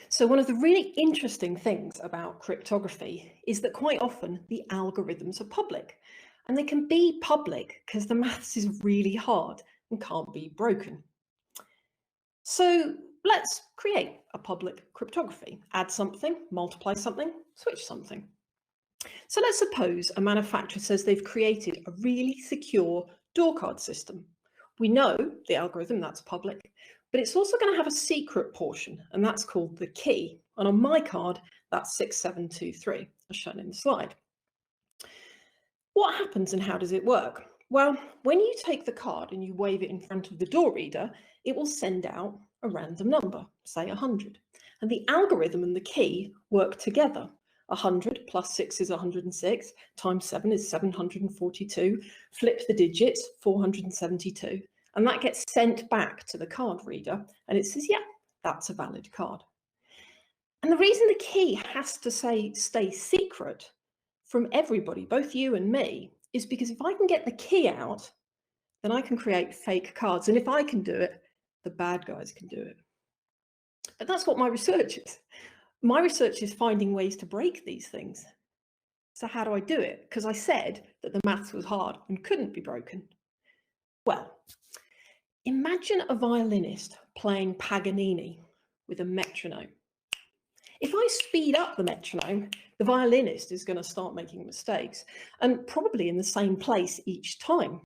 So one of the really interesting things about cryptography is that quite often the algorithms are public. And they can be public because the maths is really hard and can't be broken. So let's create a public cryptography. Add something, multiply something, switch something. So let's suppose a manufacturer says they've created a really secure door card system. We know the algorithm, that's public, but it's also going to have a secret portion, and that's called the key. And on my card, that's 6723, as shown in the slide. What happens and how does it work? Well, when you take the card and you wave it in front of the door reader, it will send out a random number, say 100. And the algorithm and the key work together. 100 plus 6 is 106, times 7 is 742, flip the digits, 472. And that gets sent back to the card reader, and it says, yeah, that's a valid card. And the reason the key has to stay secret from everybody, both you and me, is because if I can get the key out, then I can create fake cards. And if I can do it, the bad guys can do it. But that's what my research is. My research is finding ways to break these things. So how do I do it? Because I said that the maths was hard and couldn't be broken. Well, imagine a violinist playing Paganini with a metronome. If I speed up the metronome, the violinist is going to start making mistakes, and probably in the same place each time.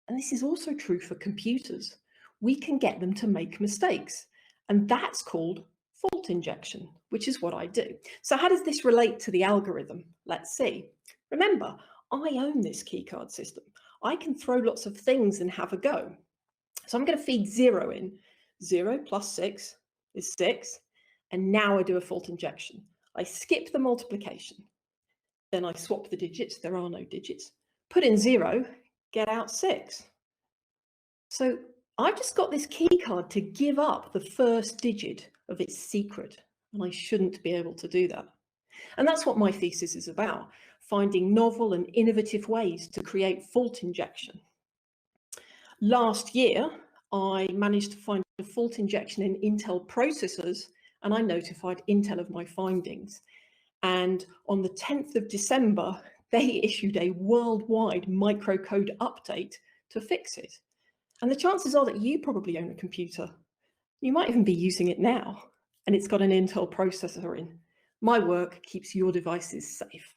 And this is also true for computers. We can get them to make mistakes, and that's called fault injection, which is what I do. So how does this relate to the algorithm? Let's see. Remember, I own this keycard system. I can throw lots of things and have a go. So I'm going to feed 0 in. 0 plus 6 is 6. And now I do a fault injection. I skip the multiplication. Then I swap the digits. There are no digits. Put in 0, get out 6. So I've just got this key card to give up the first digit of its secret, and I shouldn't be able to do that. And that's what my thesis is about, finding novel and innovative ways to create fault injection. Last year, I managed to find a fault injection in Intel processors, and I notified Intel of my findings. And on the 10th of December, they issued a worldwide microcode update to fix it. And the chances are that you probably own a computer. You might even be using it now, and it's got an Intel processor in. My work keeps your devices safe.